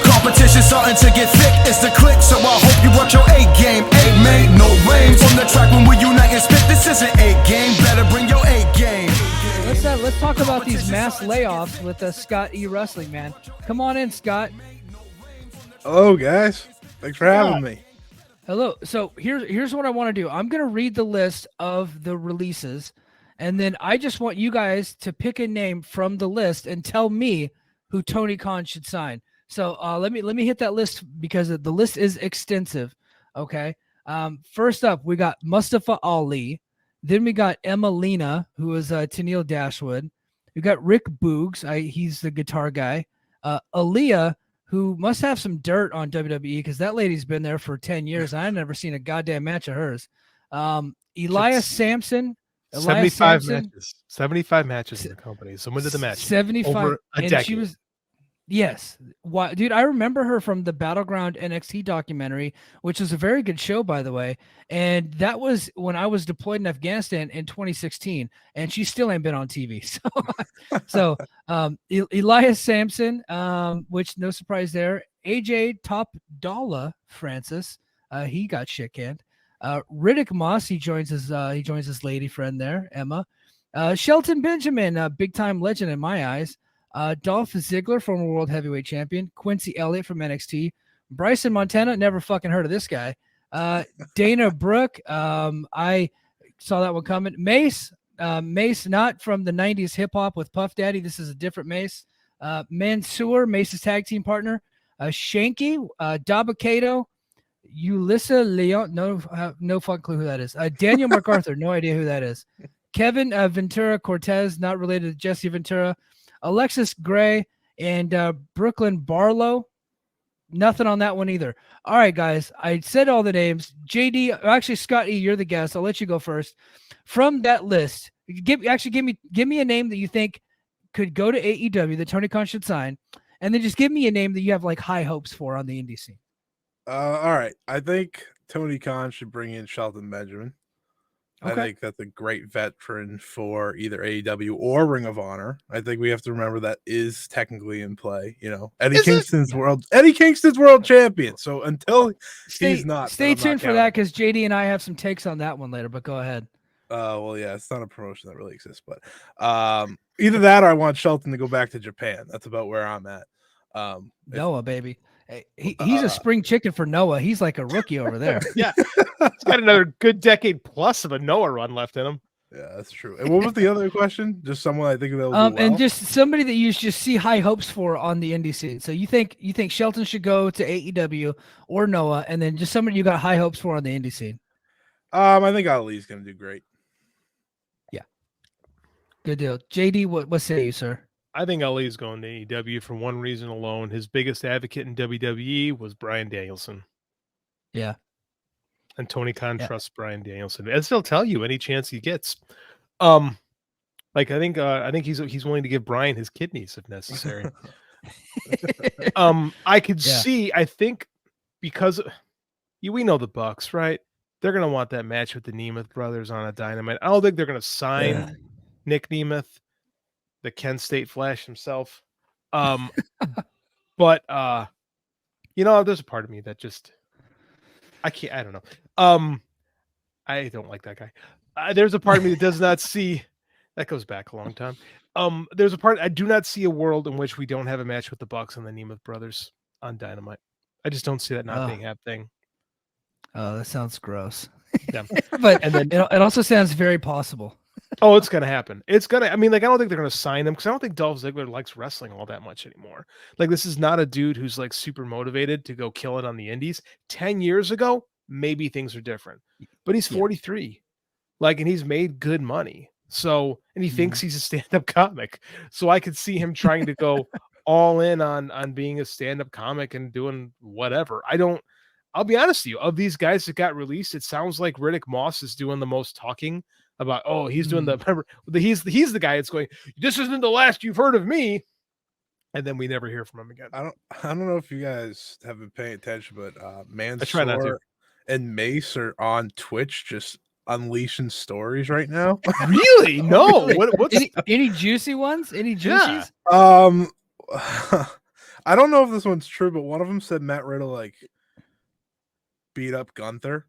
Competition starting to get thick, it's the click, so I hope you watch your A game. A mate, no range on the track when we unite and spit. This is an A game, better bring your A game. Let's talk about these mass layoffs with Scott E. Wrestling, man. Come on in, Scott. Hello, guys. Thanks for having me. Hello. So here's what I want to do. I'm going to read the list of the releases, and then I just want you guys to pick a name from the list and tell me who Tony Khan should sign. So let me hit that list because the list is extensive. Okay. First up, we got Mustafa Ali. Then we got Emma Lena, who is Tennille Dashwood. We got Rick Boogs. He's the guitar guy. Aaliyah, who must have some dirt on WWE because that lady's been there for 10 years. I've never seen a goddamn match of hers. Elias Sampson. 75 matches. 75 matches in the company. So when did the match? 75. Over a decade. She was, yes. Why, dude, I remember her from the Battleground NXT documentary, which was a very good show, by the way. And that was when I was deployed in Afghanistan in 2016, and she still ain't been on TV. So, Elias Sampson, which no surprise there. AJ Top Dollar Francis, he got shit canned. Riddick Moss, he joins his lady friend there, Emma. Shelton Benjamin, big time legend in my eyes. Dolph Ziggler, former world heavyweight champion. Quincy Elliott from NXT. Bryson Montana, never fucking heard of this guy. Dana Brooke, I saw that one coming. Mace, not from the 90s hip hop with Puff Daddy. This is a different Mace. Mansoor, Mace's tag team partner. Shanky, Dabakato, Ulissa Leon, no fucking clue who that is. Daniel MacArthur, no idea who that is. Kevin Ventura Cortez, not related to Jesse Ventura. Alexis Gray and Brooklyn Barlow. Nothing on that one either. All right, guys. I said all the names. JD, actually, Scott E., you're the guest. I'll let you go first. From that list, give me a name that you think could go to AEW that Tony Khan should sign, and then just give me a name that you have like high hopes for on the indie scene. All right. I think Tony Khan should bring in Shelton Benjamin. Okay. I think that's a great veteran for either AEW or Ring of Honor. I think we have to remember that is technically in play. You know, Eddie Kingston's world champion. So until he's not, stay tuned for that because JD and I have some takes on that one later. But go ahead. Well, yeah, it's not a promotion that really exists, but either that or I want Shelton to go back to Japan. That's about where I'm at. Noah, baby. Hey, he's a spring chicken for Noah. He's like a rookie over there. Yeah. He's got another good decade plus of a Noah run left in him. Yeah, that's true. And what was the other question? Just someone I think that will do well? And just somebody that you just see high hopes for on the indie scene. So you think Shelton should go to AEW or Noah, and then just somebody you got high hopes for on the indie scene. I think Ali's going to do great. Yeah, good deal. JD, what say you, sir? I think Ali is going to AEW for one reason alone. His biggest advocate in WWE was Bryan Danielson. Yeah. And Tony Khan trusts Bryan Danielson, as he'll tell you any chance he gets. I think he's willing to give Bryan his kidneys if necessary. I could see. I think because we know the Bucks, right? They're gonna want that match with the Nemeth brothers on a Dynamite. I don't think they're gonna sign Nick Nemeth, the Kent State Flash himself. But there's a part of me that just. I don't know. I don't like that guy. There's a part of me that does not see that goes back a long time. There's a part I do not see a world in which we don't have a match with the Bucks and the Nemeth brothers on Dynamite. I just don't see that not being happening. Oh, that sounds gross. Yeah. But and then it also sounds very possible. Oh, it's gonna happen. I don't think they're gonna sign him because I don't think Dolph Ziggler likes wrestling all that much anymore. Like, this is not a dude who's like super motivated to go kill it on the indies. 10 years ago, maybe things are different. But he's 43. And he's made good money. So, and he thinks he's a stand-up comic. So I could see him trying to go all in on being a stand-up comic and doing whatever. I'll be honest with you, of these guys that got released, it sounds like Riddick Moss is doing the most talking about, he's doing he's the guy that's going, this isn't the last you've heard of me. And then we never hear from him again. I don't know if you guys have been paying attention, but Mansoor and Mace are on Twitch just unleashing stories right now. Really? No. What's any juicy ones? Any juicies? Yeah. I don't know if this one's true, but one of them said Matt Riddle like beat up Gunther.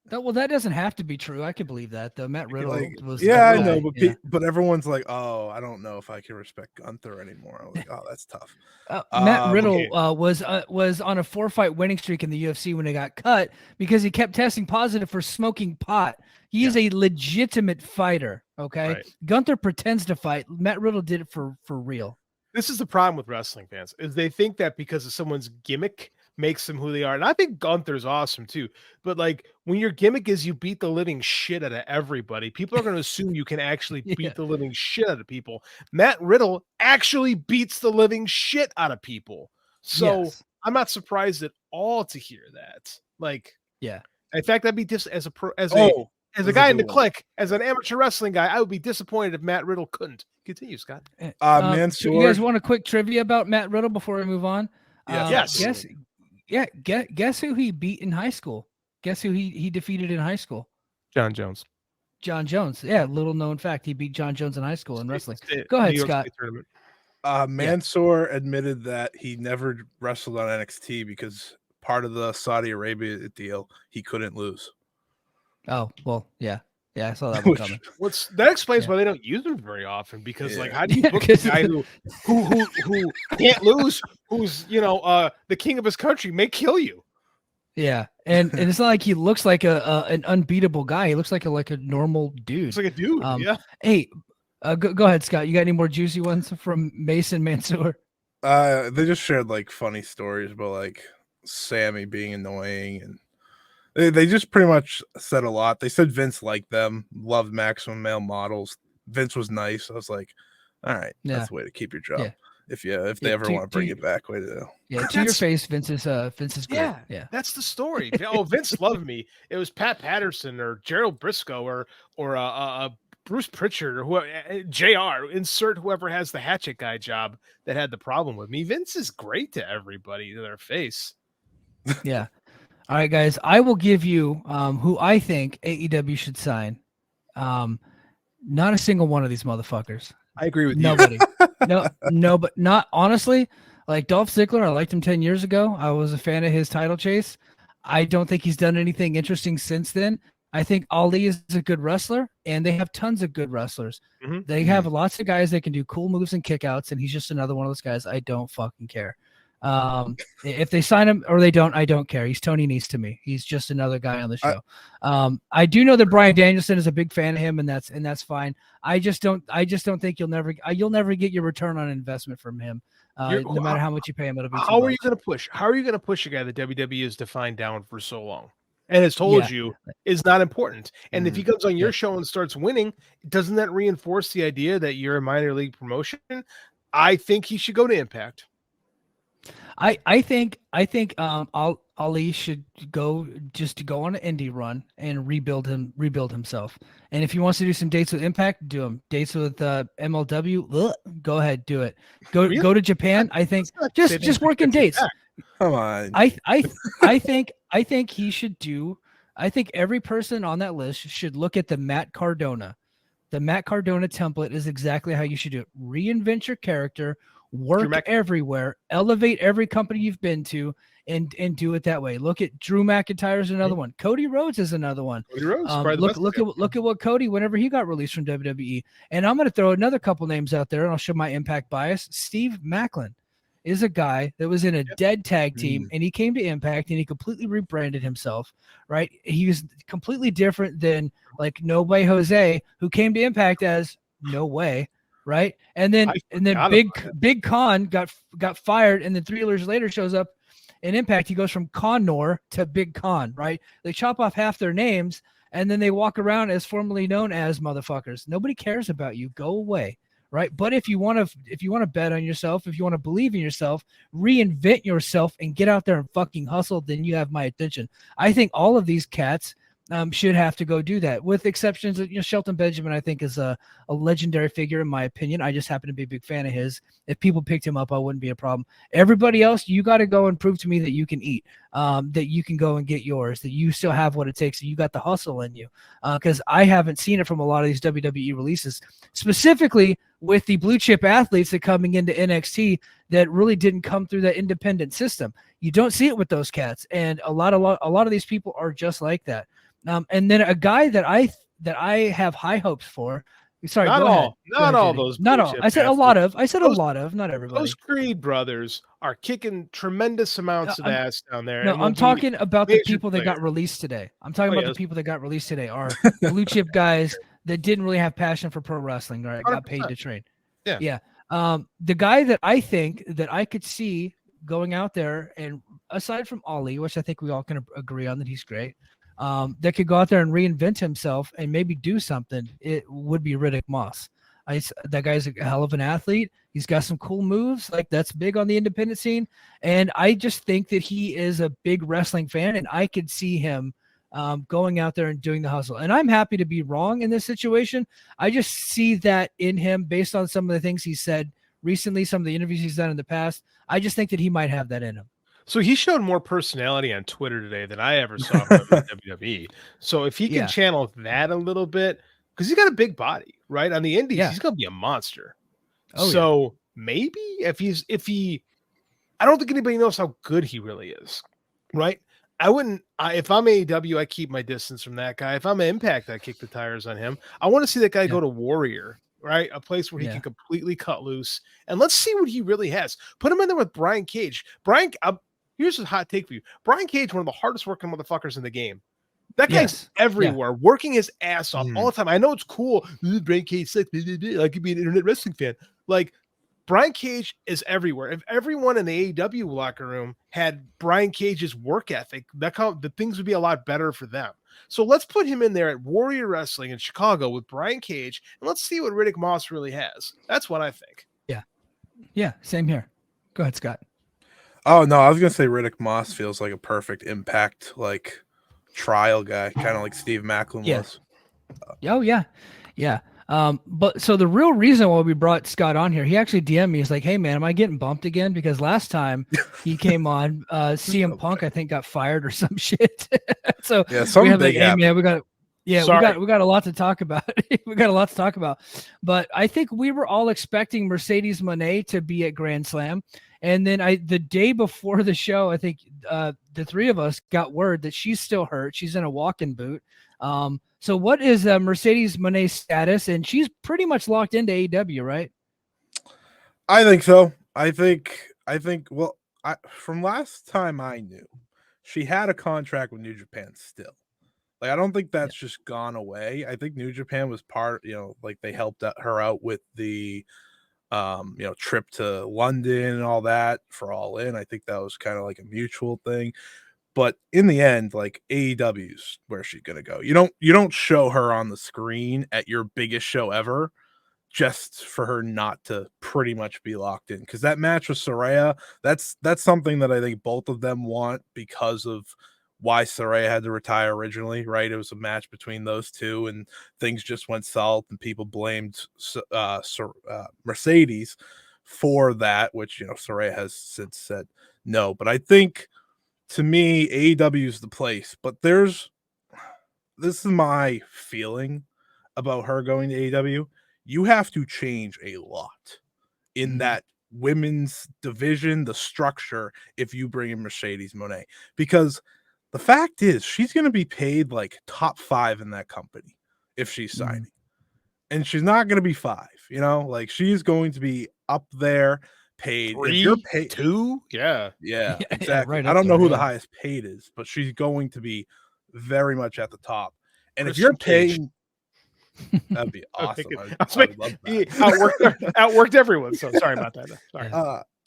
That doesn't have to be true. I could believe that though. Matt Riddle was. Yeah, that I know, guy, but yeah. but everyone's like, oh, I don't know if I can respect Gunther anymore. I'm like, oh, that's tough. Matt Riddle was on a 4-fight winning streak in the UFC when he got cut because he kept testing positive for smoking pot. He is a legitimate fighter. Okay, Right. Gunther pretends to fight. Matt Riddle did it for real. This is the problem with wrestling fans is they think that because of someone's gimmick makes them who they are. And I think Gunther's awesome too. But like when your gimmick is you beat the living shit out of everybody, people are going to assume you can actually beat the living shit out of people. Matt Riddle actually beats the living shit out of people. So I'm not surprised at all to hear that. Like, yeah. In fact, that'd be just as a guy in the clique, as an amateur wrestling guy, I would be disappointed if Matt Riddle couldn't. Continue, Scott. Mansoor. You guys want a quick trivia about Matt Riddle before we move on? Yes. Guess who he beat in high school? Guess who he defeated in high school? John Jones. John Jones. Yeah, little known fact. He beat John Jones in high school in wrestling. Go ahead, Scott. Mansoor admitted that he never wrestled on NXT because part of the Saudi Arabia deal, he couldn't lose. Oh, well, yeah. Yeah, I saw that one coming. That explains why they don't use him very often. Because like, how do you book a guy who can't lose, who's the king of his country, may kill you? Yeah, and it's not like he looks like an unbeatable guy. He looks like a normal dude. Looks like a dude. Yeah. Hey, go ahead, Scott. You got any more juicy ones from Mason Mansoor? They just shared like funny stories about like Sammy being annoying and. They just pretty much said a lot. They said Vince liked them, loved Maximum Male Models. Vince was nice. I was like, all right, that's the way to keep your job. Yeah. If they ever want to bring it back, way to do. Yeah, to your face, Vince is great. Yeah, that's the story. Oh, Vince loved me. It was Pat Patterson or Gerald Briscoe or Bruce Pritchard or whoever, JR. Insert whoever has the hatchet guy job that had the problem with me. Vince is great to everybody to their face. Yeah. All right, guys, I will give you who I think AEW should sign. Not a single one of these motherfuckers. I agree with Nobody. No, but not honestly. Like Dolph Ziggler, I liked him 10 years ago. I was a fan of his title chase. I don't think he's done anything interesting since then. I think Ali is a good wrestler, and they have tons of good wrestlers. Mm-hmm. They have lots of guys that can do cool moves and kickouts, and he's just another one of those guys. I don't fucking care. If they sign him or they don't, I don't care. He's Tony Nese to me. He's just another guy on the show. I do know that Bryan Danielson is a big fan of him, and that's fine. I just don't think you'll never get your return on investment from him. No matter how much you pay him, it'll be how are you going to push? How are you going to push a guy that WWE has defined down for so long and has told you is not important? And if he comes on your show and starts winning, doesn't that reinforce the idea that you're a minor league promotion? I think he should go to Impact. I think Ali should go on an indie run and rebuild himself. And if he wants to do some dates with Impact, do them. Dates with MLW, go ahead, do it. Go to Japan. I think just working dates. Come on. I think he should do. I think every person on that list should look at the Matt Cardona. The Matt Cardona template is exactly how you should do it. Reinvent your character. Work everywhere, elevate every company you've been to, and do it that way. Look at Drew McIntyre is another one. Cody Rhodes is another one. Cody Rhodes, look at what Cody whenever he got released from WWE. And I'm going to throw another couple names out there, and I'll show my Impact bias. Steve Maclin is a guy that was in a dead tag team, and he came to Impact, and he completely rebranded himself. Right? He was completely different than like No Way Jose, who came to Impact as No Way. Right. And then Big Con got fired. And then 3 years later shows up in Impact. He goes from Connor to Big Con. Right. They chop off half their names and then they walk around as formerly known as motherfuckers. Nobody cares about you. Go away. Right. But if you want to bet on yourself, if you want to believe in yourself, reinvent yourself and get out there and fucking hustle, then you have my attention. I think all of these cats should have to go do that, with exceptions of, Shelton Benjamin, I think, is a legendary figure in my opinion. I just happen to be a big fan of his. If people picked him up, I wouldn't be a problem. Everybody else, you got to go and prove to me that you can eat, that you can go and get yours, that you still have what it takes, that you got the hustle in you. Because I haven't seen it from a lot of these WWE releases, specifically with the blue chip athletes that coming into NXT that really didn't come through that independent system. You don't see it with those cats, and a lot of these people are just like that. And then a guy that I have high hopes for. Sorry, Not go all, ahead. Go not ahead, all JD. those. Not blue all. chip I said a athletes. lot of. I said a Those- lot of. Not everybody. Those Creed brothers are kicking tremendous amounts of ass down there. No, and will I'm be talking about the major people that got players. released today. I'm talking Oh, about yeah, the people that got released today are blue chip guys that didn't really have passion for pro wrestling, right? Got paid 100%. to train. Yeah. Yeah. The guy that I think that I could see going out there, and aside from Ali, which I think we all can agree on that he's great, that could go out there and reinvent himself and maybe do something, it would be Riddick Moss. That guy's a hell of an athlete. He's got some cool moves. Like, that's big on the independent scene. And I just think that he is a big wrestling fan, and I could see him going out there and doing the hustle. And I'm happy to be wrong in this situation. I just see that in him based on some of the things he said recently, some of the interviews he's done in the past. I just think that he might have that in him. So he showed more personality on Twitter today than I ever saw from him in WWE. So if he can Yeah. channel that a little bit, because he's got a big body, right? On the indies, Yeah. he's gonna be a monster. Oh, So maybe if he I don't think anybody knows how good he really is, right? I wouldn't if I'm AEW, I keep my distance from that guy. If I'm an Impact, I kick the tires on him. I want to see that guy go to Warrior, right? A place where he can completely cut loose, and let's see what he really has. Put him in there with Brian Cage. Here's a hot take for you. Brian Cage, one of the hardest working motherfuckers in the game. That guy's everywhere, working his ass off all the time. I know it's cool. Brian Cage sucks. I could be an internet wrestling fan. Like, Brian Cage is everywhere. If everyone in the AEW locker room had Brian Cage's work ethic, the things would be a lot better for them. So let's put him in there at Warrior Wrestling in Chicago with Brian Cage, and let's see what Riddick Moss really has. That's what I think. Yeah, same here. Go ahead, Scott. Oh no, I was gonna say Riddick Moss feels like a perfect Impact like trial guy, kind of like Steve Macklin was. Oh yeah. But so the real reason why we brought Scott on here, he actually DM'd me. He's like, "Hey man, am I getting bumped again?" Because last time he came on, CM Punk I think got fired or some shit. So yeah, we have like, "Hey man, we got a lot to talk about." We got a lot to talk about. But I think we were all expecting Mercedes Moné to be at Grand Slam. And then the day before the show, I think the three of us got word that she's still hurt. She's in a walking boot. So what is Mercedes Moné's status? And she's pretty much locked into AEW, right? I think so. I think. Well, from last time I knew, she had a contract with New Japan still. Like, I don't think that's just gone away. I think New Japan was part. Like, they helped her out with the trip to London and all that for All In. I think that was kind of like a mutual thing. But in the end, like, AEW's where she's gonna go. You don't show her on the screen at your biggest show ever just for her not to pretty much be locked in. Because that match with Saraya, that's something that I think both of them want because of why Saraya had to retire originally, right? It was a match between those two, and things just went south, and people blamed Mercedes for that, which Saraya has since said no. But I think, to me, AEW is the place. But this is my feeling about her going to AEW. You have to change a lot in that women's division, the structure, if you bring in Mercedes Moné, because the fact is she's going to be paid like top 5 in that company if she's signing, and she's not going to be 5. Like, she's going to be up there paid. 3, if you're paid 2, yeah, exactly. right I don't know there, who the highest paid is, but she's going to be very much at the top. And if you're paying, that'd be awesome. I would love that. Outworked everyone. So sorry about that. Sorry.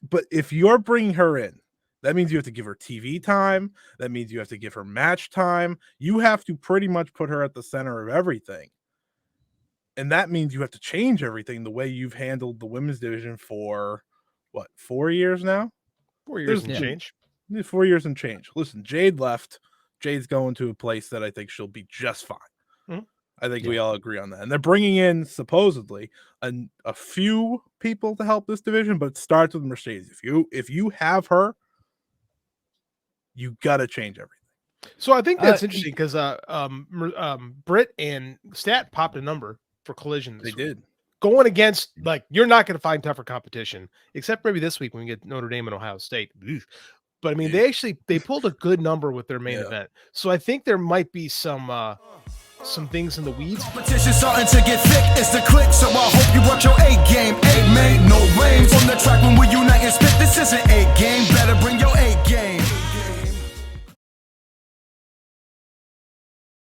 But if you're bringing her in, that means you have to give her TV time. That means you have to give her match time. You have to pretty much put her at the center of everything. And that means you have to change everything, the way you've handled the women's division for, 4 years now? 4 years and change. 4 years and change. Listen, Jade left Jade's going to a place that I think she'll be just fine. Mhm. I think we all agree on that. And they're bringing in supposedly a few people to help this division, but it starts with Mercedes. If you have her, you got to change everything. So I think that's interesting because Britt and Stat popped a number for Collision. They did. Going against, like, you're not going to find tougher competition, except maybe this week when we get Notre Dame and Ohio State. But I mean, they pulled a good number with their main event. So I think there might be some things in the weeds. Competition starting to get thick, it's the click, so I hope you watch your A game. A made no rain from the track when we unite and spit. This is an A game, better bring